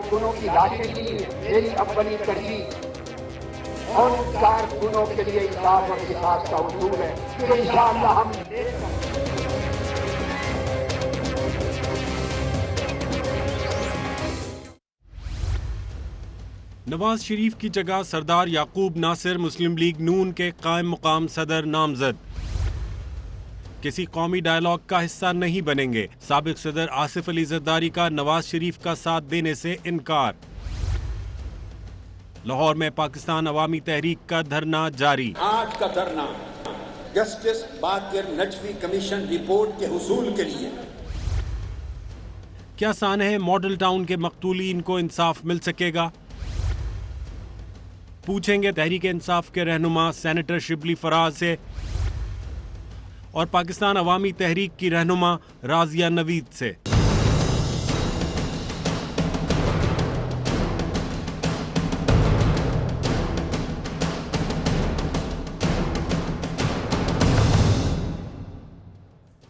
کارکنوں کی لاشیں لی میری اپنی ترجیح اور ان کارکنوں کے لیے انصاف اور قصاص کا اصول ہے کہ انشاءاللہ ہم نواز شریف کی جگہ سردار یعقوب ناصر مسلم لیگ نون کے قائم مقام صدر نامزد، کسی قومی ڈائیلاگ کا حصہ نہیں بنیں گے، سابق صدر آصف علی زرداری کا نواز شریف کا ساتھ دینے سے انکار۔ لاہور میں پاکستان عوامی تحریک کا دھرنا جاری۔ آج کا دھرنا justice Baqir Najafi commission report کے حصول کے لیے۔ کیا سانحہ ماڈل ٹاؤن کے مقتولین کو انصاف مل سکے گا؟ پوچھیں گے تحریک انصاف کے رہنما سینیٹر شبلی فراز سے اور پاکستان عوامی تحریک کی رہنما راضیہ نوید سے۔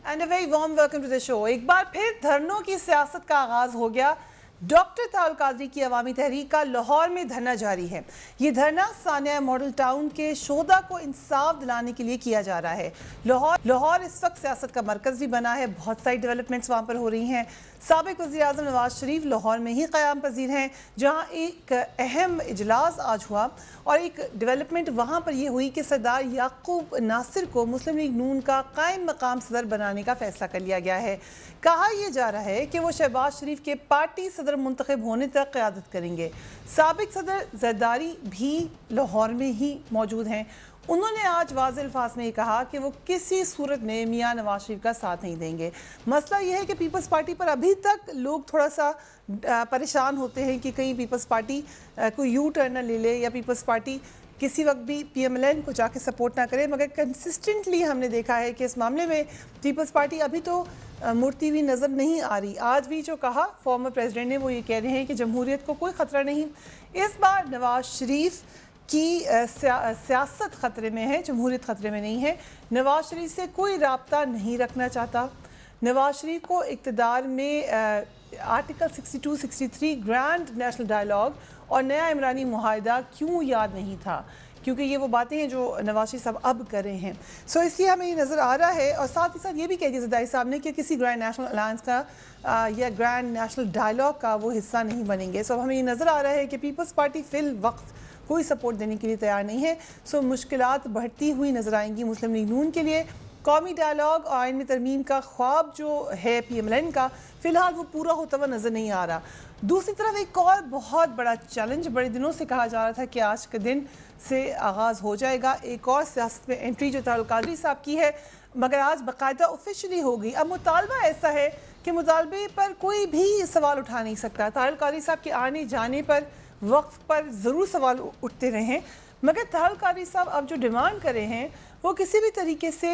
And a very warm welcome to the show. ایک بار پھر دھرنوں کی سیاست کا آغاز ہو گیا۔ ڈاکٹر طاہر القادری کی عوامی تحریک کا لاہور میں دھرنا جاری ہے۔ یہ دھرنا سانحہ ماڈل ٹاؤن کے شہداء کو انصاف دلانے کے لیے کیا جا رہا ہے۔ لاہور اس وقت سیاست کا مرکز بھی بنا ہے، بہت ساری ڈیولپمنٹس وہاں پر ہو رہی ہیں۔ سابق وزیر اعظم نواز شریف لاہور میں ہی قیام پذیر ہیں، جہاں ایک اہم اجلاس آج ہوا اور ایک ڈیولپمنٹ وہاں پر یہ ہوئی کہ سردار یعقوب ناصر کو مسلم لیگ نون کا قائم مقام صدر بنانے کا فیصلہ کر لیا گیا ہے۔ کہا یہ جا رہا ہے کہ وہ شہباز شریف کے پارٹی صدر منتخب ہونے تک قیادت کریں گے۔ سابق صدر زرداری بھی لاہور میں ہی موجود ہیں۔ انہوں نے آج واضح الفاظ میں یہ کہا کہ وہ کسی صورت میں میاں نواز شریف کا ساتھ نہیں دیں گے۔ مسئلہ یہ ہے کہ پیپلز پارٹی پر ابھی تک لوگ تھوڑا سا پریشان ہوتے ہیں کہ کہیں پیپلز پارٹی کوئی یو ٹرن نہ لے لے یا پیپلز پارٹی کسی وقت بھی پی ایم ایل این کو جا کے سپورٹ نہ کرے، مگر کنسسٹنٹلی ہم نے دیکھا ہے کہ اس معاملے میں پیپلز پارٹی ابھی تو مڑتی ہوئی نظر نہیں آ رہی۔ آج بھی جو کہا فارمر پریزیڈنٹ نے وہ یہ کہہ رہے ہیں کہ جمہوریت کو کوئی خطرہ نہیں۔ اس بار نواز شریف کی سیاست خطرے میں ہے، جمہوریت خطرے میں نہیں ہے۔ نواز شریف سے کوئی رابطہ نہیں رکھنا چاہتا۔ نواز شریف کو اقتدار میں آرٹیکل 62 63 گرینڈ نیشنل ڈائیلاگ اور نیا عمرانی معاہدہ کیوں یاد نہیں تھا، کیونکہ یہ وہ باتیں ہیں جو نواز شریف صاحب اب کر رہے ہیں۔ سو اس لیے ہمیں یہ نظر آ رہا ہے، اور ساتھ ہی ساتھ یہ بھی کہہ دیا زرداری صاحب نے کہ کسی گرینڈ نیشنل الائنس کا یا گرینڈ نیشنل ڈائیلاگ کا وہ حصہ نہیں بنیں گے۔ سو ہمیں یہ نظر آ رہا ہے کہ پیپلز پارٹی فی الوقت کوئی سپورٹ دینے کے لیے تیار نہیں ہے۔ سو مشکلات بڑھتی ہوئی نظر آئیں گی مسلم لیگ نون کے لیے۔ قومی ڈائیلاگ اور آئین میں ترمیم کا خواب جو ہے پی ایم ایل این کا، فی الحال وہ پورا ہوتا ہوا نظر نہیں آ رہا۔ دوسری طرف ایک اور بہت بڑا چیلنج، بڑے دنوں سے کہا جا رہا تھا کہ آج کے دن سے آغاز ہو جائے گا، ایک اور سیاست میں انٹری جو طاہر القادری صاحب کی ہے، مگر آج باقاعدہ آفیشلی ہو گئی۔ اب مطالبہ ایسا ہے کہ مطالبے پر کوئی بھی سوال اٹھا نہیں سکتا۔ طاہر القادری صاحب کے آنے جانے پر وقت پر ضرور سوال اٹھتے رہے ہیں، مگر طاہر القادری صاحب اب جو ڈیمانڈ کرے ہیں وہ کسی بھی طریقے سے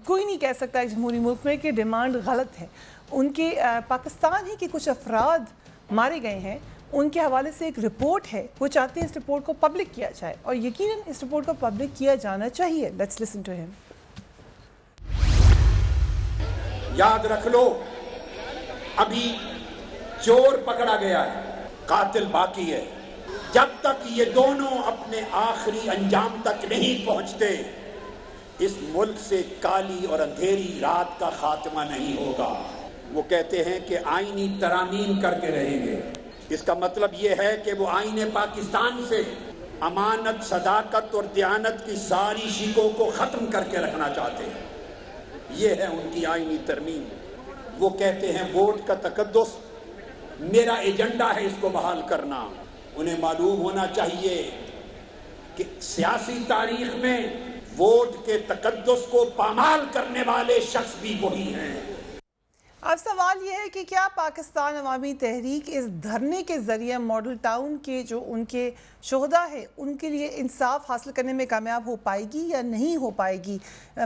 کوئی نہیں کہہ سکتا ایک جمہوری ملک میں کہ ڈیمانڈ غلط ہے۔ ان کے پاکستان ہی کے کچھ افراد مارے گئے ہیں، ان کے حوالے سے ایک رپورٹ ہے، وہ چاہتے ہیں اس رپورٹ کو پبلک کیا جائے، اور یقیناً اس رپورٹ کو پبلک کیا جانا چاہیے۔ لیٹس لسن ٹو ہم۔ یاد رکھ لو، ابھی چور پکڑا گیا ہے، قاتل باقی ہے۔ جب تک یہ دونوں اپنے آخری انجام تک نہیں پہنچتے، اس ملک سے کالی اور اندھیری رات کا خاتمہ نہیں ہوگا۔ وہ کہتے ہیں کہ آئینی ترامیم کر کے رہیں گے، اس کا مطلب یہ ہے کہ وہ آئین پاکستان سے امانت، صداقت اور دیانت کی ساری شیکوں کو ختم کر کے رکھنا چاہتے ہیں۔ یہ ہے ان کی آئینی ترمیم۔ وہ کہتے ہیں ووٹ کا تقدس میرا ایجنڈا ہے، اس کو بحال کرنا۔ انہیں معلوم ہونا چاہیے کہ سیاسی تاریخ میں ووٹ کے تقدس کو پامال کرنے والے شخص بھی وہی ہیں۔ اب سوال یہ ہے کہ کیا پاکستان عوامی تحریک اس دھرنے کے ذریعے ماڈل ٹاؤن کے جو ان کے شہداء ہیں ان کے لیے انصاف حاصل کرنے میں کامیاب ہو پائے گی یا نہیں ہو پائے گی؟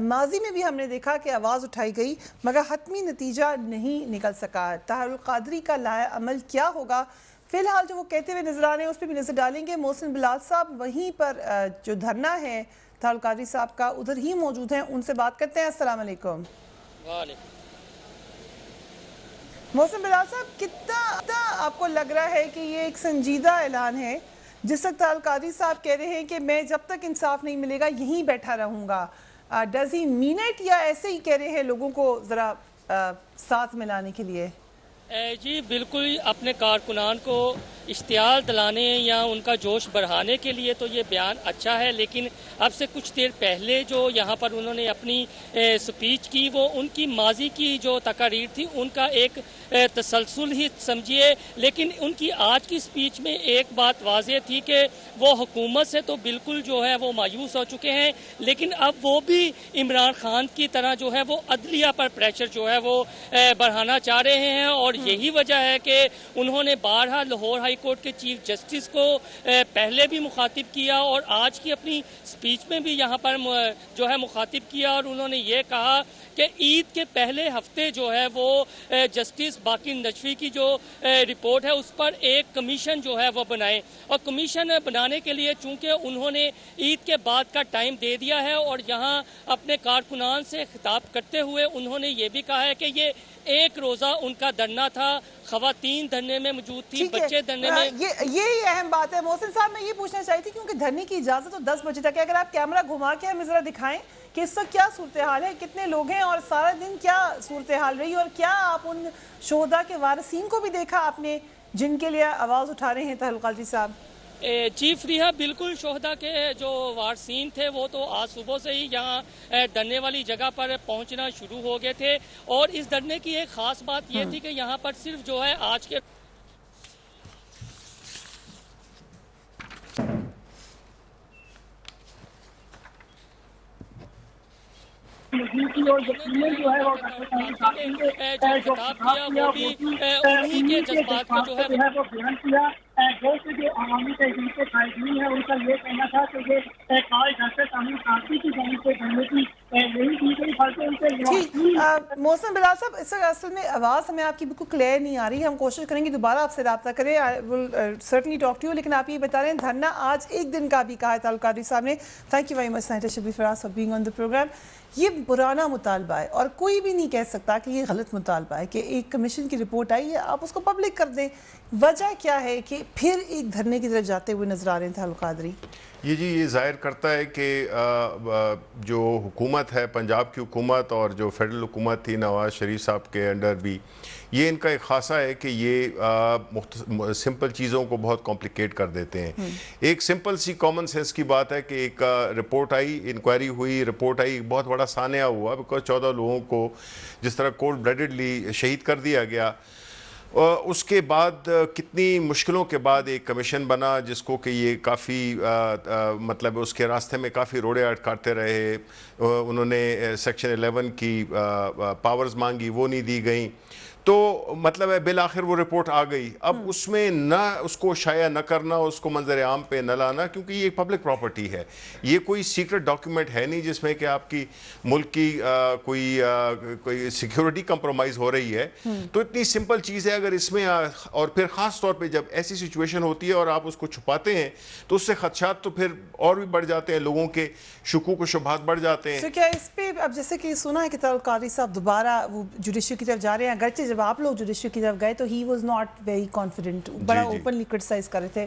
ماضی میں بھی ہم نے دیکھا کہ آواز اٹھائی گئی مگر حتمی نتیجہ نہیں نکل سکا۔ طاہر القادری کا لائحہ عمل کیا ہوگا؟ فی الحال جو وہ کہتے ہوئے نظر آ رہے ہیں اس پہ بھی نظر ڈالیں گے۔ محسن بلال صاحب وہیں پر جو دھرنا ہے طاہر القادری صاحب کا ادھر ہی موجود ہیں، ان سے بات کرتے ہیں۔ السلام علیکم۔ محسن بلال صاحب، کتنا آپ کو لگ رہا ہے کہ یہ ایک سنجیدہ اعلان ہے جس وقت القادری صاحب کہہ رہے ہیں کہ میں جب تک انصاف نہیں ملے گا یہیں بیٹھا رہوں گا؟ ڈز ہی مین اٹ یا ایسے ہی کہہ رہے ہیں لوگوں کو ذرا ساتھ ملانے کے لیے؟ جی بالکل، اپنے کارکنان کو اشتعال دلانے یا ان کا جوش بڑھانے کے لیے تو یہ بیان اچھا ہے، لیکن اب سے کچھ دیر پہلے جو یہاں پر انہوں نے اپنی سپیچ کی وہ ان کی ماضی کی جو تقاریر تھی ان کا ایک تسلسل ہی سمجھیے، لیکن ان کی آج کی سپیچ میں ایک بات واضح تھی کہ وہ حکومت سے تو بالکل جو ہے وہ مایوس ہو چکے ہیں، لیکن اب وہ بھی عمران خان کی طرح جو ہے وہ عدلیہ پر پریشر جو ہے وہ بڑھانا چاہ رہے ہیں، اور یہی وجہ ہے کہ انہوں نے بارہا لاہور ہائی کورٹ کے چیف جسٹس کو پہلے بھی مخاطب کیا اور آج کی اپنی سپیچ میں بھی یہاں پر جو ہے مخاطب کیا، اور انہوں نے یہ کہا کہ عید کے پہلے ہفتے جو ہے وہ جسٹس باقر نجفی کی جو رپورٹ ہے اس پر ایک کمیشن جو ہے وہ بنائے، اور کمیشن بنانے کے لیے چونکہ انہوں نے عید کے بعد کا ٹائم دے دیا ہے، اور یہاں اپنے کارکنان سے خطاب کرتے ہوئے انہوں نے یہ بھی کہا ہے کہ یہ ایک روزہ ان کا دھرنا تھا، خواتین دھرنے میں موجود تھی، بچے دھرنے میں، یہی اہم بات ہے۔ محسن صاحب میں یہ پوچھنا چاہی تھی کیونکہ دھرنے کی اجازت تو 10 بجے تک ہے، اگر آپ کیمرہ گھما کے ہمیں ذرا دکھائیں کہ اس وقت کیا صورتحال ہے، کتنے لوگ ہیں اور سارا دن کیا صورتحال رہی، اور کیا آپ ان شہداء کے وارثین کو بھی دیکھا آپ نے جن کے لیے آواز اٹھا رہے ہیں طاہر القادری صاحب؟ جی فریحہ، بالکل شہداء کے جو وارثین تھے وہ تو آج صبح سے ہی یہاں دھرنے والی جگہ پر پہنچنا شروع ہو گئے تھے، اور اس دھرنے کی ایک خاص بات یہ تھی کہ یہاں پر صرف جو ہے آج کے خطاب کیا وہ بھی انہی کے جذبات کو جو ہے وہ بیان کیا، جو عوامی تحریک کے قائدین ہیں ان کا یہ کہنا تھا کہ یہ کال ڈاکٹر تعمیر کافی کی جانب سے کرنے کی نہیں کی گئی، بلکہ ان سے محسن بلال صاحب اس وقت اصل میں آواز ہمیں آپ کی بالکل کلیئر نہیں آ رہی، ہم کوشش کریں گے دوبارہ آپ سے رابطہ کریں، I will certainly talk to you، لیکن آپ یہ بتا رہے ہیں دھرنا آج ایک دن کا بھی کہا ہے طاہر القادری صاحب نے۔ Thank you very much senator Shabbir Faraz for being on the programme. یہ پرانا مطالبہ ہے اور کوئی بھی نہیں کہہ سکتا کہ یہ غلط مطالبہ ہے کہ ایک کمیشن کی رپورٹ آئی ہے آپ اس کو پبلک کر دیں، وجہ کیا ہے کہ پھر ایک دھرنے کی طرف جاتے ہوئے نظر آ رہے ہیں طاہر القادری؟ یہ ظاہر کرتا ہے کہ جو حکومت ہے پنجاب کی حکومت اور جو فیڈرل حکومت تھی نواز شریف صاحب کے انڈر بھی، یہ ان کا ایک خاصہ ہے کہ یہ سمپل چیزوں کو بہت کمپلیکیٹ کر دیتے ہیں۔ ایک سمپل سی کامن سینس کی بات ہے کہ ایک رپورٹ آئی، انکوائری ہوئی، رپورٹ آئی، بہت بڑا سانحہ ہوا بیکاز 14 لوگوں کو جس طرح کولڈ بلیڈڈلی شہید کر دیا گیا، اس کے بعد کتنی مشکلوں کے بعد ایک کمیشن بنا جس کو کہ یہ کافی مطلب اس کے راستے میں کافی روڑے اٹکاتے رہے، انہوں نے سیکشن 11 کی پاورز مانگی، وہ نہیں دی گئیں، تو مطلب ہے بالآخر وہ رپورٹ آ گئی۔ اب اس میں نہ اس کو شائع نہ کرنا، اس کو منظر عام پہ نہ لانا، کیونکہ یہ پبلک پراپرٹی ہے، یہ کوئی سیکرٹ ڈاکیومنٹ ہے نہیں جس میں کہ آپ کی ملک کی کوئی سیکیورٹی کمپرومائز ہو رہی ہے، تو اتنی سمپل چیز ہے اگر اس میں، اور پھر خاص طور پہ جب ایسی سچویشن ہوتی ہے اور آپ اس کو چھپاتے ہیں تو اس سے خدشات تو پھر اور بھی بڑھ جاتے ہیں، لوگوں کے شکوک و شبہات بڑھ جاتے ہیں۔ تو کیا اس پہ اب جیسے کہ سنا ہے کہ طاہر القادری صاحب دوبارہ وہ جوڈیشری کی طرف جا رہے ہیں، اگرچہ جب آپ لوگ جوڈیشری کی طرف گئے تو he was not very confident, بڑا اوپنلی کرٹیسائز کر رہے تھے،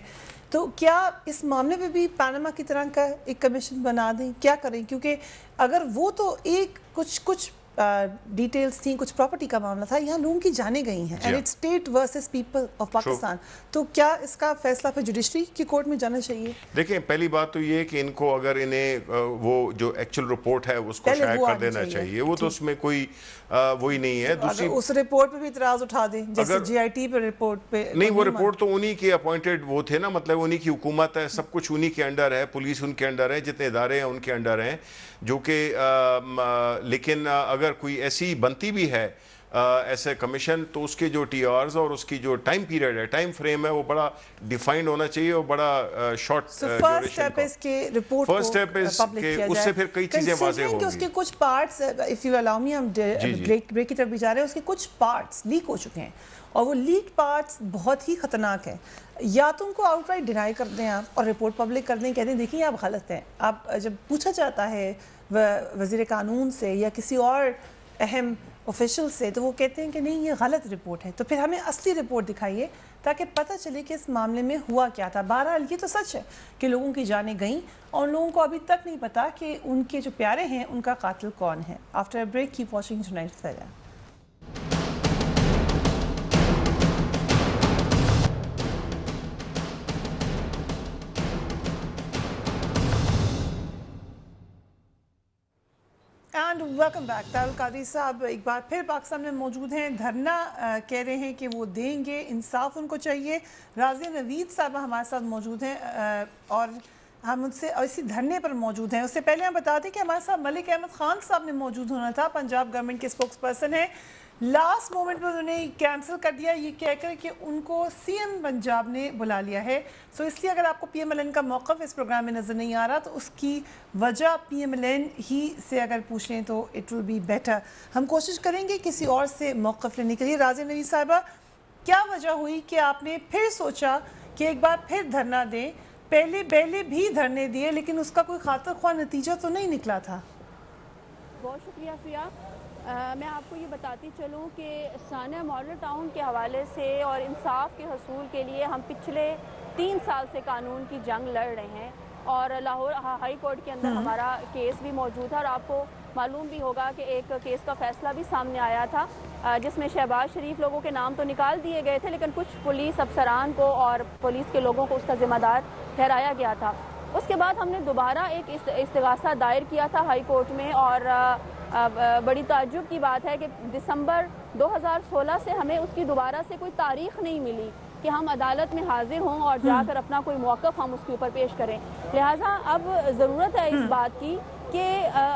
تو کیا اس معاملے میں بھی پاناما کی طرح کا ایک کمیشن بنا دیں، کیا کریں؟ کیونکہ اگر وہ تو ایک کچھ ڈیٹیلز تھیں، کچھ پراپرٹی کا معاملہ تھا، یہاں لوگوں کی جانیں گئی ہیں، and its state versus people of Pakistan, تو کیا اس کا فیصلہ پھر جوڈیشری کی کورٹ میں جانا چاہیے؟ دیکھیں پہلی بات تو یہ ہے کہ ان کو اگر انہیں وہ جو ایکچوئل رپورٹ ہے اس کو شائع کر دینا چاہیے، وہ تو اس میں کوئی وہی نہیں ہے۔ دوسری اس رپورٹ پہ بھی اعتراض اٹھا دیں، جیسے جی آئی ٹی پہ رپورٹ پہ نہیں، وہ رپورٹ تو انہی کے اپوائنٹڈ وہ تھے نا، مطلب انہی کی حکومت ہے، سب کچھ انہی کے انڈر ہے، پولیس ان کے انڈر ہے، جتنے ادارے ہیں ان کے انڈر ہیں، جو کہ لیکن اگر کوئی ایسی بنتی بھی ہے ایسے کمیشن تو اس کے جو ٹی آرز اور اس کی جو ٹائم پیریڈ ہے، ٹائم فریم ہے، وہ بڑا ڈیفائنڈ ہونا چاہیے اور بڑا شارٹ فرسٹ اسٹیپ ہے اس کے رپورٹ کو پبلک کیا جائے، اس سے پھر کئی چیزیں واضح ہوں گی۔ اس کے کچھ پارٹس، اف یو الاؤ می، ہم بریک کی طرف بھی جا رہے ہیں، اس کے کچھ پارٹس لیک ہو چکے ہیں اور وہ لیک پارٹس بہت ہی خطرناک ہیں، یا تو ان کو آؤٹ رائٹ ڈینائی کر دیں آپ اور رپورٹ پبلک کر دیں، کہہ دیں دیکھیں آپ غلط ہیں۔ آپ جب پوچھا جاتا ہے وزیر قانون سے یا کسی اور اہم آفیشل سے تو وہ کہتے ہیں کہ نہیں یہ غلط رپورٹ ہے. تو پھر ہمیں اصلی رپورٹ دکھائیے تاکہ پتہ چلے کہ اس معاملے میں ہوا کیا تھا. بہرحال یہ تو سچ ہے کہ لوگوں کی جانیں گئیں اور لوگوں کو ابھی تک نہیں پتا کہ ان کے جو پیارے ہیں ان کا قاتل کون ہے. After a break keep watching tonight Fareeha. And welcome back. Tahir al-Qadri صاحب ایک بار پھر پاکستان میں موجود ہیں. دھرنا کہہ رہے ہیں کہ وہ دیں گے, انصاف ان کو چاہیے. رازیہ نوید صاحب ہمارے ساتھ موجود ہیں اور ہم ان سے اسی دھرنے پر موجود ہیں. اس سے پہلے ہم بتا دیں کہ ہمارے ساتھ ملک احمد خان صاحب نے موجود ہونا تھا, پنجاب گورنمنٹ کے اسپوکس پرسن ہیں. لاسٹ مومنٹ میں انہوں نے کینسل کر دیا یہ کہہ کر کہ ان کو سی ایم پنجاب نے بلا لیا ہے. سو اس لیے اگر آپ کو پی ایم ایل این کا موقف اس پروگرام میں نظر نہیں آ رہا تو اس کی وجہ پی ایم ایل این ہی سے اگر پوچھ لیں تو اٹ ول بی بیٹر. ہم کوشش کریں گے کسی اور سے موقف لینے کے لیے. رازیہ نوید صاحبہ, کیا وجہ ہوئی کہ آپ نے پھر سوچا کہ ایک بار پھر دھرنا دیں؟ پہلے بھی دھرنے دیے لیکن اس کا کوئی خاطر خواہ نتیجہ تو نہیں نکلا تھا. بہت شکریہ فیا. میں آپ کو یہ بتاتی چلوں کہ ثانیہ ماڈل ٹاؤن کے حوالے سے اور انصاف کے حصول کے لیے ہم پچھلے 3 سال سے قانون کی جنگ لڑ رہے ہیں اور لاہور ہائی کورٹ کے اندر ہمارا کیس بھی موجود ہے اور آپ کو معلوم بھی ہوگا کہ ایک کیس کا فیصلہ بھی سامنے آیا تھا جس میں شہباز شریف لوگوں کے نام تو نکال دیے گئے تھے لیکن کچھ پولیس افسران کو اور پولیس کے لوگوں کو اس کا ذمہ دار ٹھہرایا گیا تھا. اس کے بعد ہم نے دوبارہ ایک استغاثہ دائر کیا تھا ہائی کورٹ میں اور بڑی تعجب کی بات ہے کہ دسمبر 2016 سے ہمیں اس کی دوبارہ سے کوئی تاریخ نہیں ملی کہ ہم عدالت میں حاضر ہوں اور جا کر اپنا کوئی موقف ہم اس کے اوپر پیش کریں. لہٰذا اب ضرورت ہے اس بات کی کہ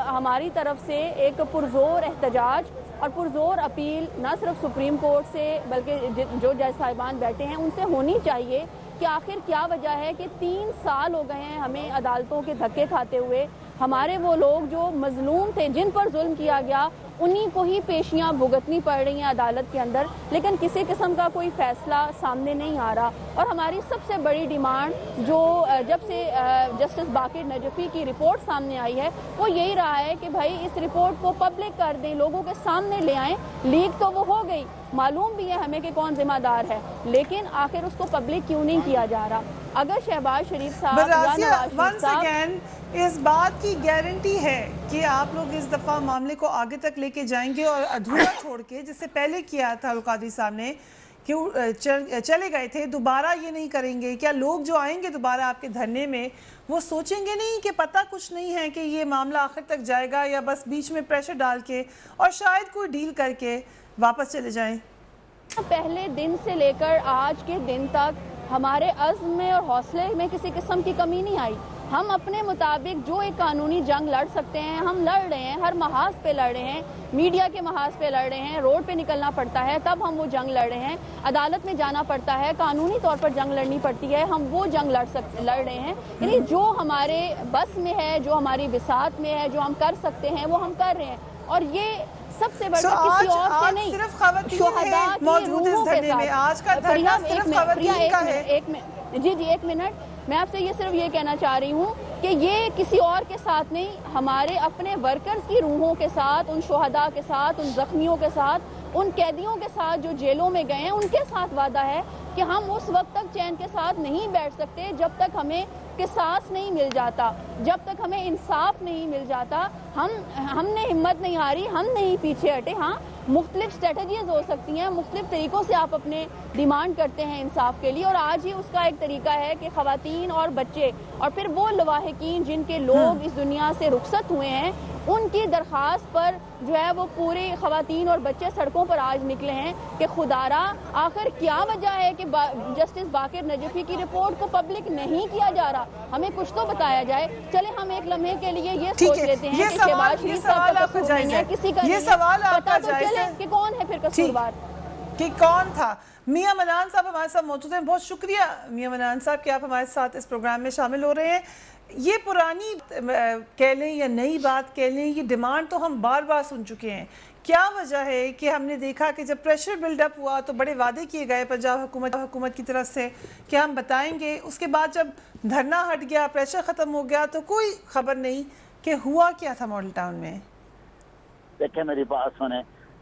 ہماری طرف سے ایک پرزور احتجاج اور پرزور اپیل نہ صرف سپریم کورٹ سے بلکہ جو جج صاحبان بیٹھے ہیں ان سے ہونی چاہیے کہ آخر کیا وجہ ہے کہ 3 سال ہو گئے ہیں ہمیں عدالتوں کے دھکے کھاتے ہوئے. ہمارے وہ لوگ جو مظلوم تھے جن پر ظلم کیا گیا انہی کو ہی پیشیاں بھگتنی پڑ رہی ہیں عدالت کے اندر لیکن کسی قسم کا کوئی فیصلہ سامنے نہیں آ رہا. اور ہماری سب سے بڑی ڈیمانڈ جو جب سے جسٹس باقر نجفی کی رپورٹ سامنے آئی ہے وہ یہی رہا ہے کہ بھائی اس رپورٹ کو پبلک کر دیں, لوگوں کے سامنے لے آئیں. لیک تو وہ ہو گئی, معلوم بھی ہے ہمیں کہ کون ذمہ دار ہے لیکن آخر اس کو پبلک کیوں نہیں کیا جا رہا. اگر شہباز شریف صاحب یا نواز شریف صاحب اس بات کی گارنٹی ہے کہ آپ لوگ اس دفعہ معاملے کو آگے تک لے کے جائیں گے اور ادھورا چھوڑ کے جس سے پہلے کیا تھا القادری صاحب نے کہ چلے گئے تھے دوبارہ یہ نہیں کریں گے؟ کیا لوگ جو آئیں گے دوبارہ آپ کے دھرنے میں وہ سوچیں گے نہیں کہ پتہ کچھ نہیں ہے کہ یہ معاملہ آخر تک جائے گا یا بس بیچ میں پریشر ڈال کے اور شاید کوئی ڈیل کر کے واپس چلے جائیں؟ پہلے دن سے لے کر آج کے دن تک ہمارے عزم میں اور حوصلے میں کسی قسم کی کمی نہیں آئی. ہم اپنے مطابق جو ایک قانونی جنگ لڑ سکتے ہیں ہم لڑ رہے ہیں, ہر محاذ پہ لڑ رہے ہیں, میڈیا کے محاذ پہ لڑ رہے ہیں, روڈ پہ نکلنا پڑتا ہے تب ہم وہ جنگ لڑ رہے ہیں, عدالت میں جانا پڑتا ہے, قانونی طور پر جنگ لڑنی پڑتی ہے, ہم وہ جنگ لڑ رہے ہیں. یعنی جو ہمارے بس میں ہے, جو ہماری وسعت میں ہے, جو ہم کر سکتے ہیں وہ ہم کر رہے ہیں. اور یہ سب سے بڑا کسی اور سے نہیں, صرف خواتین موجود اس دھرنے میں. آج کا دھرنا صرف خواتین کا ہے. جی 1 منٹ, میں آپ سے یہ صرف یہ کہنا چاہ رہی ہوں کہ یہ کسی اور کے ساتھ نہیں, ہمارے اپنے ورکرز کی روحوں کے ساتھ, ان شہداء کے ساتھ, ان زخمیوں کے ساتھ, ان قیدیوں کے ساتھ جو جیلوں میں گئے ہیں ان کے ساتھ وعدہ ہے کہ ہم اس وقت تک چین کے ساتھ نہیں بیٹھ سکتے جب تک ہمیں قصاص نہیں مل جاتا, جب تک ہمیں انصاف نہیں مل جاتا. ہم نے ہمت نہیں ہاری, ہم نہیں پیچھے ہٹے. ہاں مختلف اسٹریٹجیز ہو سکتی ہیں, مختلف طریقوں سے آپ اپنے ڈیمانڈ کرتے ہیں انصاف کے لیے اور آج ہی اس کا ایک طریقہ ہے کہ خواتین اور بچے اور پھر وہ لواحقین جن کے لوگ اس دنیا سے رخصت ہوئے ہیں ان کی درخواست پر جو ہے وہ پورے خواتین اور بچے سڑکوں پر آج نکلے ہیں کہ خدارا آخر کیا وجہ ہے کہ جسٹس باقر نجفی کی رپورٹ کو پبلک نہیں کیا جا رہا, ہمیں کچھ تو بتایا جائے. چلے ہم ایک لمحے کے لیے یہ سوچ لیتے ہیں کہ شہباز شریف صاحب کا قصور نہیں ہے, کسی کا نہیں ہے, پتہ تو چلے کہ کون ہے پھر قصوروار, کہ کون تھا. میاں منان صاحب ہمارے ساتھ موجود ہیں. بہت شکریہ میاں منان صاحب کہ آپ ہمارے ساتھ اس پروگرام میں شامل ہو رہے ہیں. یہ پرانی کہہ لیں یا نئی بات کہہ لیں, یہ ڈیمانڈ تو ہم بار بار سن چکے ہیں. کیا وجہ ہے کہ ہم نے دیکھا کہ جب پریشر بلڈ اپ ہوا تو بڑے وعدے کیے گئے پنجاب حکومت کی طرف سے کہ ہم بتائیں گے, اس کے بعد جب دھرنا ہٹ گیا, پریشر ختم ہو گیا تو کوئی خبر نہیں کہ ہوا کیا تھا ماڈل ٹاؤن میں؟ دیکھیں میری بات سنیں،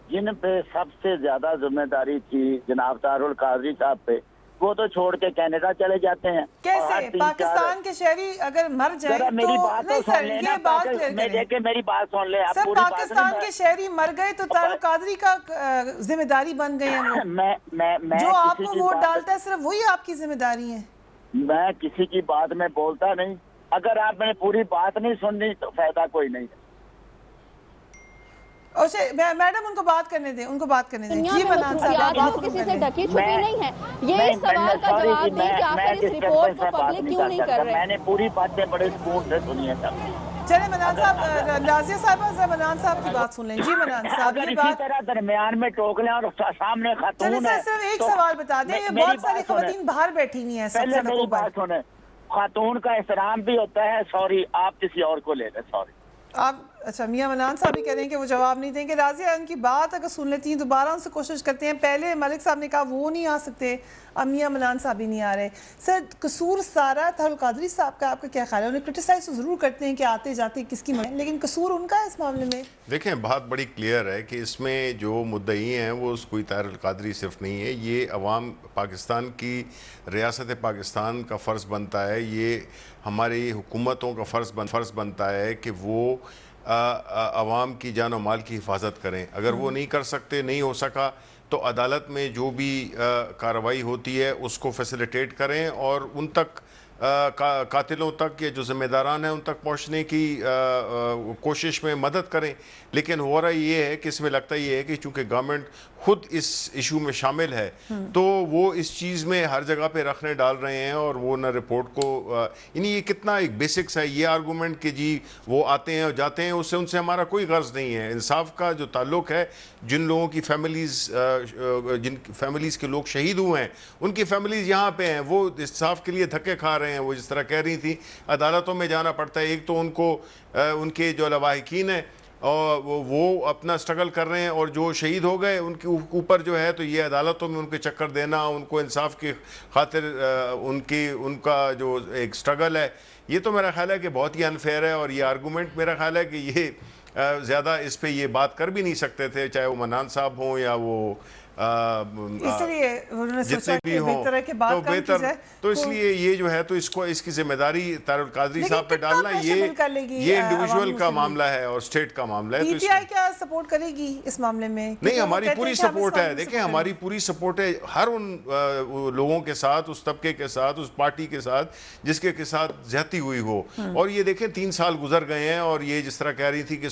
جن پہ سب سے زیادہ ذمہ داری تھی جناب طاہر القادری صاحب پہ، وہ تو چھوڑ کے کینیڈا چلے جاتے ہیں. کیسے پاکستان کے شہری اگر مر جائیں تو میری بات تو سن لیں نا، دیکھیں میری بات سن لیں. سر پاکستان کے شہری مر گئے تو طاہر القادری کا ذمہ داری بن گئے ہیں. میں جو آپ کو ووٹ ڈالتا ہے صرف وہی آپ کی ذمہ داری ہے. میں کسی کی بات میں بولتا نہیں. اگر آپ نے پوری بات نہیں سننی تو فائدہ کوئی نہیں. میڈم ان کو بات کرنے دیں، ان کو بات کرنے دیں. جی منان صاحب کسی سے ڈکی چھپی نہیں ہے. یہ سوال کا جواب دیں کہ آخر اس رپورٹ کو پبلک کیوں نہیں کر رہے. میں نے پوری باتیں بڑے سکون سے سنی ہیں. چلے منان صاحب، نازیہ صاحبہ منان صاحب کی بات سن لیں. جی منان صاحب اگر اسی طرح درمیان میں ٹوک لیں اور سامنے خاتون ہے. صرف ایک سوال بتا دیں، یہ بہت ساری خواتین باہر بیٹھی ہوئی ہیں. پہلے میری بات سنیں، خاتون کا احترام بھی ہوتا ہے. سوری، آپ کسی اور کو لے لیں. سوری آپ. اچھا، میاں منان صاحب بھی کہہ رہے ہیں کہ وہ جواب نہیں دیں گے. راضیہ ان کی بات اگر سن لیتی ہیں دوبارہ ان سے کوشش کرتے ہیں. پہلے ملک صاحب نے کہا وہ نہیں آ سکتے، اب میاں منان صاحب بھی نہیں آ رہے. سر قصور سارا طاہر القادری صاحب کا آپ کا کیا خیال ہے؟ انہیں کرٹیسائز تو ضرور کرتے ہیں کہ آتے جاتے کس کی مدد، لیکن قصور ان کا ہے اس معاملے میں؟ دیکھیں بات بڑی کلیئر ہے کہ اس میں جو مدعی ہیں وہ کوئی طاہر القادری صرف نہیں ہے. یہ عوام پاکستان کی، ریاست پاکستان کا فرض بنتا ہے، یہ ہماری حکومتوں کا فرض بنتا ہے کہ وہ عوام کی جان و مال کی حفاظت کریں. اگر وہ نہیں کر سکتے، نہیں ہو سکا، تو عدالت میں جو بھی کارروائی ہوتی ہے اس کو فیسیلیٹیٹ کریں اور ان تک قاتلوں تک یا جو ذمہ داران ہیں ان تک پہنچنے کی کوشش میں مدد کریں. لیکن ہو رہا یہ ہے کہ اس میں لگتا یہ ہے کہ چونکہ گورنمنٹ خود اس ایشو میں شامل ہے تو وہ اس چیز میں ہر جگہ پہ رکھنے ڈال رہے ہیں اور وہ نہ رپورٹ کو یعنی یہ کتنا ایک بیسکس ہے یہ آرگومنٹ کہ جی وہ آتے ہیں اور جاتے ہیں، اس سے ان سے ہمارا کوئی غرض نہیں ہے. انصاف کا جو تعلق ہے، جن لوگوں کی جن فیملیز کے لوگ شہید ہوئے ہیں ان کی فیملیز یہاں پہ ہیں، وہ انصاف کے لیے دھکے کھا رہے ہیں. وہ جس طرح کہہ رہی تھی عدالتوں میں جانا پڑتا ہے. ایک تو ان کو ان کے جو لواحقین ہیں اور وہ اپنا سٹرگل کر رہے ہیں، اور جو شہید ہو گئے ان کے اوپر جو ہے تو یہ عدالتوں میں ان کے چکر دینا، ان کو انصاف کی خاطر ان کا جو ایک سٹرگل ہے، یہ تو میرا خیال ہے کہ بہت ہی انفیئر ہے. اور یہ آرگومنٹ میرا خیال ہے کہ یہ زیادہ اس پہ یہ بات کر بھی نہیں سکتے تھے، چاہے وہ منان صاحب ہوں یا وہ اس لیے انہوں نے سوچا کہ بہتر ہے کہ بات کم کی جائے. تو اس لیے یہ جو ہے تو اس کی ذمہ داری طاہر القادری صاحب پہ ڈالنا یہ انڈیویجول کا معاملہ ہے اور اسٹیٹ کا معاملہ ہے. پی ٹی آئی کیا سپورٹ کرے گی اس معاملے میں؟ نہیں، ہماری پوری سپورٹ ہے. دیکھیں ہماری پوری سپورٹ ہے ہر ان لوگوں کے ساتھ، اس طبقے کے ساتھ، اس پارٹی کے ساتھ جس کے ساتھ زیادتی ہوئی ہو. اور یہ دیکھیں 3 سال گزر گئے ہیں اور یہ جس طرح کہہ رہی تھی کہ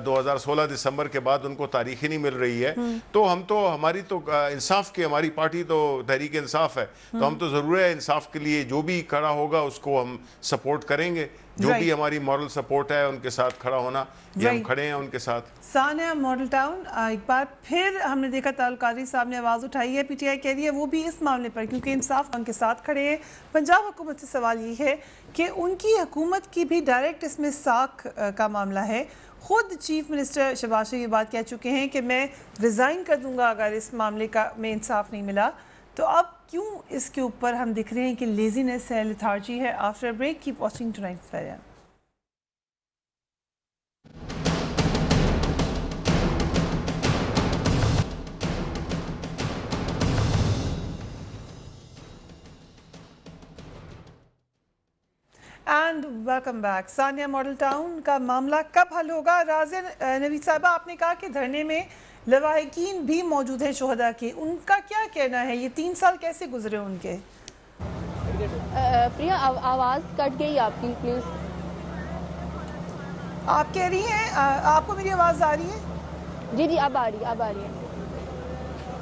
2016 دسمبر کے بعد ان کو تاریخ ہی نہیں مل رہی ہے. تو ہم تو ہماری تو انصاف کی، ہماری پارٹی تو تحریک انصاف ہے، تو ہم تو ضرور ہے انصاف کے لیے جو بھی کھڑا ہوگا اس کو ہم سپورٹ کریں گے. جو بھی ہماری مورل سپورٹ ہے ان کے ساتھ کھڑا ہونا، یہ ہم کھڑے ہیں ان کے ساتھ. ثانیہ ماڈل ٹاؤن، ایک بار پھر ہم نے دیکھا طاہر القادری صاحب نے آواز اٹھائی ہے. پی ٹی آئی کہہ رہی ہے وہ بھی اس معاملے پر کیونکہ انصاف ان کے ساتھ کھڑے ہیں. پنجاب حکومت سے سوال یہ ہے کہ ان کی حکومت کی بھی ڈائریکٹ اس میں ساکھ کا معاملہ ہے. خود چیف منسٹر شہباز شریف یہ بات کہہ چکے ہیں کہ میں ریزائن کر دوں گا اگر اس معاملے کا میں انصاف نہیں ملا. تو اب کیوں اس کے اوپر ہم دکھ رہے ہیں کہ لیزینس ہے، لیتھارجی ہے؟ After break keep watching tonight's fair. And welcome back. ثانیہ ماڈل ٹاؤن کا معاملہ کب حل ہوگا؟ راضیہ نوید صاحبہ، آپ نے کہا کہ دھرنے میں لواحقین بھی موجود ہیں شہداء کے، ان کا کیا کہنا ہے؟ یہ 3 سال کیسے گزرے ان کے؟ پریا آواز کٹ گئی آپ کی، پلیز. آپ کہہ رہی ہیں آپ کو میری آواز آ رہی ہے؟ جی اب آ رہی ہے.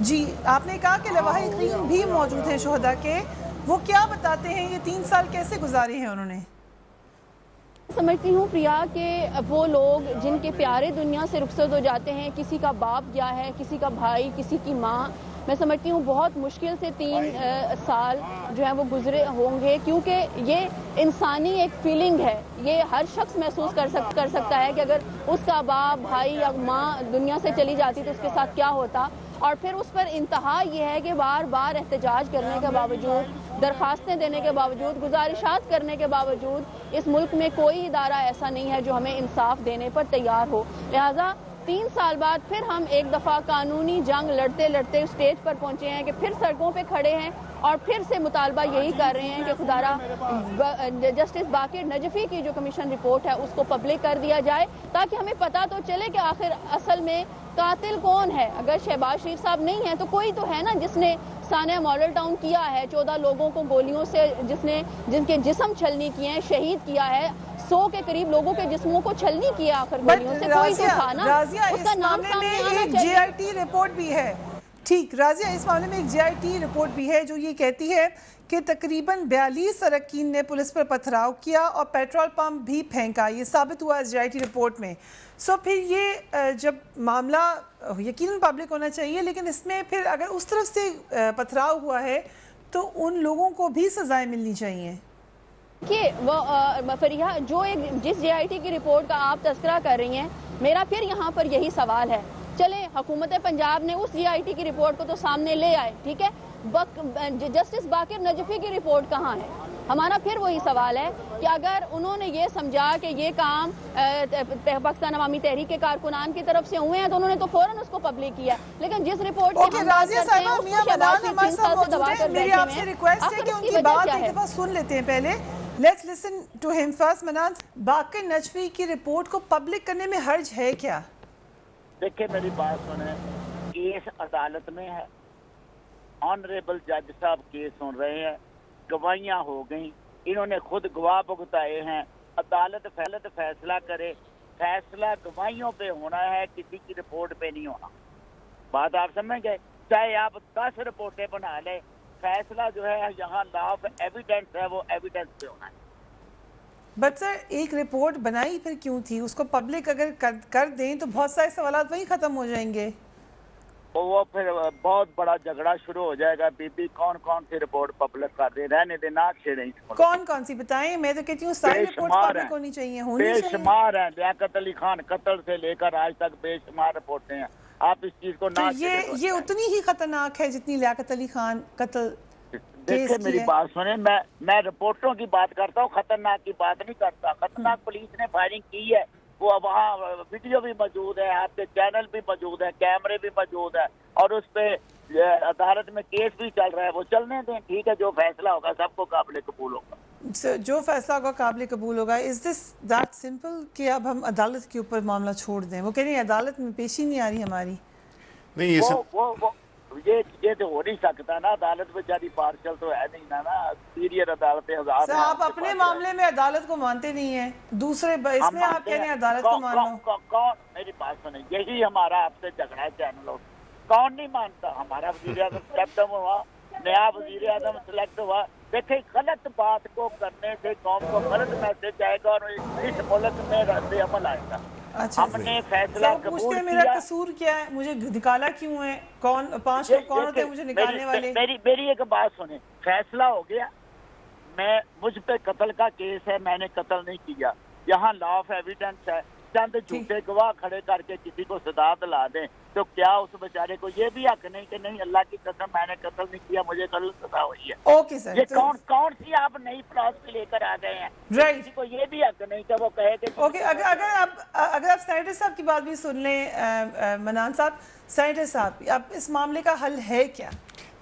جی آپ نے کہا کہ لواحقین بھی موجود ہیں شہداء کے، وہ کیا بتاتے ہیں یہ 3 سال کیسے گزارے ہیں انہوں نے؟ سمجھتی ہوں پریا کہ وہ لوگ جن کے پیارے دنیا سے رخصت ہو جاتے ہیں، کسی کا باپ گیا ہے، کسی کا بھائی، کسی کی ماں، میں سمجھتی ہوں بہت مشکل سے 3 سال جو ہیں وہ گزرے ہوں گے، کیونکہ یہ انسانی ایک فیلنگ ہے. یہ ہر شخص محسوس کر سکتا ہے کہ اگر اس کا باپ، بھائی یا ماں دنیا سے چلی جاتی تو اس کے ساتھ کیا ہوتا. اور پھر اس پر انتہا یہ ہے کہ بار بار احتجاج کرنے کے باوجود، درخواستیں دینے کے باوجود، گزارشات کرنے کے باوجود اس ملک میں کوئی ادارہ ایسا نہیں ہے جو ہمیں انصاف دینے پر تیار ہو. لہٰذا 3 سال بعد پھر ہم ایک دفعہ قانونی جنگ لڑتے لڑتے اسٹیج پر پہنچے ہیں کہ پھر سڑکوں پہ کھڑے ہیں اور پھر سے مطالبہ یہی کر رہے ہیں کہ خدارا جسٹس باقر نجفی کی جو کمیشن رپورٹ ہے اس کو پبلک کر دیا جائے تاکہ ہمیں پتہ تو چلے کہ آخر اصل میں قاتل کون ہے. اگر شہباز شریف صاحب نہیں ہیں تو کوئی تو ہے نا جس نے سانیہ ماڈل ٹاؤن کیا ہے, 14 لوگوں کو گولیوں سے جن کے جسم چھلنی کیے ہیں, شہید کیا ہے, 100 کے قریب لوگوں کے جسموں کو چھلنی کیا آخر گولیوں سے. کوئی تو تھا نا, اس کا نام سامنے آنا چاہیے. JIT رپورٹ بھی ہے. ٹھیک رازیہ, اس معاملے میں ایک JIT رپورٹ بھی ہے جو یہ کہتی ہے کہ تقریباً 42 اراکین نے پولیس پر پتھراؤ کیا اور پیٹرول پمپ بھی پھینکا. یہ ثابت ہوا اس JIT رپورٹ میں. سو پھر یہ جب معاملہ یقیناً پبلک ہونا چاہیے, لیکن اس میں پھر اگر اس طرف سے پتھراؤ ہوا ہے تو ان لوگوں کو بھی سزائیں ملنی چاہیے. کہ وہ فریحہ جو جس JIT کی رپورٹ کا آپ تذکرہ کر رہی ہیں, میرا پھر یہاں پر یہی سوال ہے. چلیں حکومت پنجاب نے اس JIT کی رپورٹ کو تو سامنے لے آئے, ٹھیک ہے, جسٹس باقر نجفی کی رپورٹ کہاں ہے؟ ہمارا پھر وہی سوال ہے کہ اگر انہوں نے یہ سمجھا کہ یہ کام پاکستان عوامی تحریک کے کارکنان کی طرف سے ہوئے ہیں تو انہوں نے تو فوراً اس کو پبلک کیا. لیکن جس رپورٹ کی ہم بات کرتے ہیں اس کو شہباز شریف 3 سال سے دبا کر بیٹھے ہیں. آخر اس کی وجہ کیا ہے؟ ایک دفعہ سن لیتے ہیں پہلے. لیٹس لسن ٹو ہم فرسٹ. منان, باقر نجفی کی رپورٹ کو پبلک کرنے میں حرج ہے کیا؟ دیکھیں میری بات سنیں, کیس عدالت میں ہے, آنریبل جج صاحب کیس سن رہے ہیں, گواہیاں ہو گئیں, انہوں نے خود گواہ بھگتائے ہیں, عدالت فیصلہ کرے. فیصلہ گواہیوں پہ ہونا ہے, کسی کی رپورٹ پہ نہیں ہونا. بات آپ سمجھ گئے؟ چاہے آپ 10 رپورٹیں بنا لیں, فیصلہ جو ہے یہاں لا آف ایویڈنس ہے, وہ ایویڈنس پہ ہونا ہے. بٹ سر ایک رپورٹ بنائی پھر کیوں تھی؟ اس کو پبلک اگر کر دیں تو بہت سارے سوالات وہیں ختم ہو جائیں گے. وہ پھر بہت بڑا جھگڑا شروع ہو جائے گا. بی کون سی رپورٹ پبلک کر دیں, رہنے دیں, نہ چھیڑیں. کون سی بتائیں؟ میں تو کہتی ہوں ساری رپورٹ پبلک ہونی چاہیے. بے شمار ہیں, لیاقت علی خان قتل سے لے کر آج تک بے شمار رپورٹیں ہیں. آپ اس چیز کو نہ چھیڑیں. یہ اتنی ہی خطرناک ہے جتنی لیاقت علی خان قتل. دیکھیں میری بات سنیں, میں رپورٹوں کی بات کرتا ہوں, خطرناک کی بات نہیں کرتا. خطرناک پولیس نے فائرنگ کی ہے, وہ وہاں ویڈیو بھی موجود ہے, آپ کے چینل بھی موجود ہے, کیمرے بھی موجود ہے, اور اس پہ عدالت میں کیس بھی چل رہا ہے. وہ چلنے دیں, ٹھیک ہے, جو فیصلہ ہوگا سب کو قابل قبول ہوگا. جو فیصلہ ہوگا قابل قبول ہوگا. از دس دیٹ سمپل کہ اب ہم عدالت کے اوپر معاملہ چھوڑ دیں؟ وہ کہہ رہے ہیں عدالت میں پیشی نہیں آ رہی ہماری. نہیں, یہ تو ہو نہیں سکتا نا, عدالت بیچاری پارشل تو ہے نہیں نا, سیریئر عدالتیں ہزار. آپ اپنے معاملے میں عدالت کو مانتے نہیں ہیں, دوسرے اس میں آپ کہہ رہے ہیں عدالت کو مان لو. کون, میری بات سنیں, یہی ہمارا آپ سے جھگڑا ہے چینلوں. کون نہیں مانتا؟ ہمارا وزیر اعظم سلیکٹ ہوا, نیا وزیر اعظم سلیکٹ ہوا. دیکھیں, غلط بات کو کرنے سے قوم کو غلط میسج آئے گا اور اس ملک میں رد عمل آئے گا. ہم نے فیصلہ قبول کیا. میرا قصور کیا ہے؟ مجھے نکالا کیوں ہے؟ 5 لوگ کون ہوتے ہیں مجھے نکالنے والے؟ میری ایک بات سنیں, فیصلہ ہو گیا, مجھ پہ قتل کا کیس ہے, میں نے قتل نہیں کیا, یہاں لا آف ایویڈنس ہے, چند جھوٹے گواہ کھڑے کر کے کسی کو سزا دلا دیں, تو کیا اس بیچارے کو یہ بھی حق نہیں کہ نہیں اللہ کی قسم میں نے قتل نہیں کیا, مجھے قتل سزا ہوئی ہے؟ اوکے سر, یہ کون سی آپ نئی فلسفی لے کر آ گئے ہیں؟ کسی کو یہ بھی حق نہیں کہ وہ کہے کہ اوکے. اگر آپ سینیٹر صاحب کی بات بھی سن لیں, منان صاحب, سینیٹر صاحب, اب اس معاملے کا حل ہے کیا؟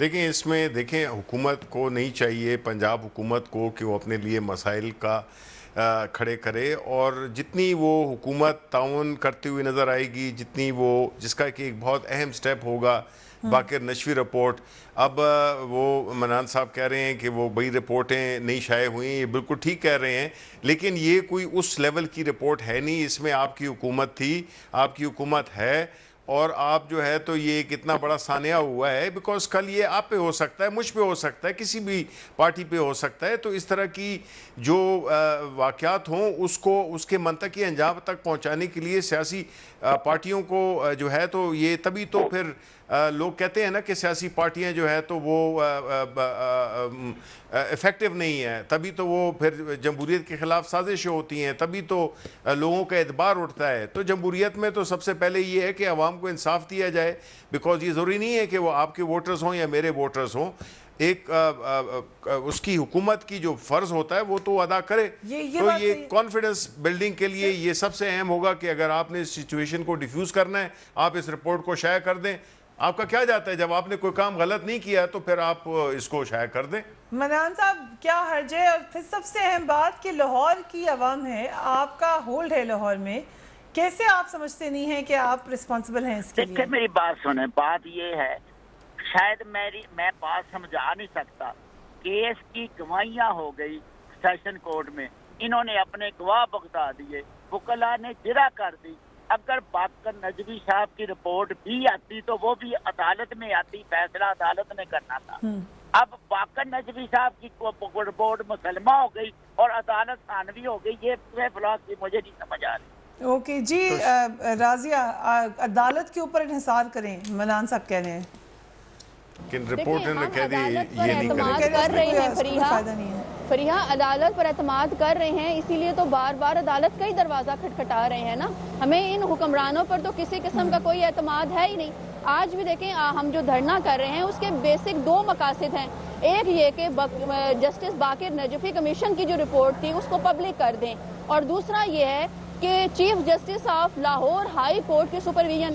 دیکھیں, اس میں دیکھیں, حکومت کو نہیں چاہیے, پنجاب حکومت کو, کہ وہ اپنے لیے مسائل کا کھڑے کرے, اور جتنی وہ حکومت تعاون کرتی ہوئی نظر آئے گی, جس کا کہ ایک بہت اہم سٹیپ ہوگا باقر نجفی رپورٹ. اب وہ منان صاحب کہہ رہے ہیں کہ وہ بڑی رپورٹیں نہیں شائع ہوئیں, یہ بالکل ٹھیک کہہ رہے ہیں, لیکن یہ کوئی اس لیول کی رپورٹ ہے نہیں. اس میں آپ کی حکومت تھی, آپ کی حکومت ہے, اور آپ جو ہے تو یہ کتنا بڑا سانحہ ہوا ہے, بیکاز کل یہ آپ پہ ہو سکتا ہے, مجھ پہ ہو سکتا ہے, کسی بھی پارٹی پہ ہو سکتا ہے. تو اس طرح کی جو واقعات ہوں اس کے منطقی انجام تک پہنچانے کے لیے سیاسی پارٹیوں کو جو ہے تو یہ تبھی تو پھر لوگ کہتے ہیں نا کہ سیاسی پارٹیاں جو ہے تو وہ افیکٹو نہیں ہیں, تبھی تو وہ پھر جمہوریت کے خلاف سازشیں ہوتی ہیں, تبھی تو لوگوں کا اعتبار اٹھتا ہے. تو جمہوریت میں تو سب سے پہلے یہ ہے کہ عوام کو انصاف دیا جائے, بیکاز یہ ضروری نہیں ہے کہ وہ آپ کے ووٹرز ہوں یا میرے ووٹرز ہوں. ایک اس کی حکومت کی جو فرض ہوتا ہے وہ تو ادا کرے. تو یہ کانفیڈنس بلڈنگ کے لیے یہ سب سے اہم ہوگا کہ اگر آپ نے اس سچویشن کو ڈیفیوز کرنا ہے, آپ اس رپورٹ کو شائع کر دیں. آپ کا کیا جاتا ہے جب آپ نے کوئی کام غلط نہیں کیا تو پھر آپ اس کو شائع کر دیں. منان صاحب کیا حرج ہے؟ اور پھر سب سے اہم بات کہ لاہور کی عوام ہے, آپ کا ہولڈ ہے لاہور میں, کیسے آپ سمجھتے نہیں ہیں کہ آپ ریسپانسبل ہیں اس کے لیے؟ میری بات سنیں, بات یہ ہے شاید میں بات سمجھا نہیں سکتا. کیس کی گواہیاں ہو گئی سیشن کورٹ میں, انہوں نے اپنے گواہ بغتا دیے, وکلا نے جرا کر دی. اگر باقر نجوی صاحب کی رپورٹ بھی آتی تو وہ بھی عدالت میں آتی, فیصلہ عدالت نے کرنا تھا. اب باقر نجوی صاحب کی رپورٹ مسلمہ ہو گئی اور عدالت ثانوی ہو گئی. یہ فلسفی مجھے نہیں سمجھ آ رہی. اوکے جی راضیہ, عدالت کے اوپر انحصار کریں, منان صاحب کہہ رہے ہیں. رپورٹ نے کہہ دی یہ نہیں کر رہے ہیں. فریحہ عدالت پر اعتماد کر رہے ہیں, اسی لیے تو بار بار عدالت کا ہی دروازہ کھٹکھٹا رہے ہیں نا. ہمیں ان حکمرانوں پر تو کسی قسم کا کوئی اعتماد ہے ہی نہیں. آج بھی دیکھیں ہم جو دھرنا کر رہے ہیں اس کے بیسک 2 مقاصد ہیں. ایک یہ کہ جسٹس باقر نجوی کمیشن کی جو رپورٹ تھی اس کو پبلک کر دیں, اور دوسرا یہ ہے کہ chief justice of Lahore high court کے سپرویژن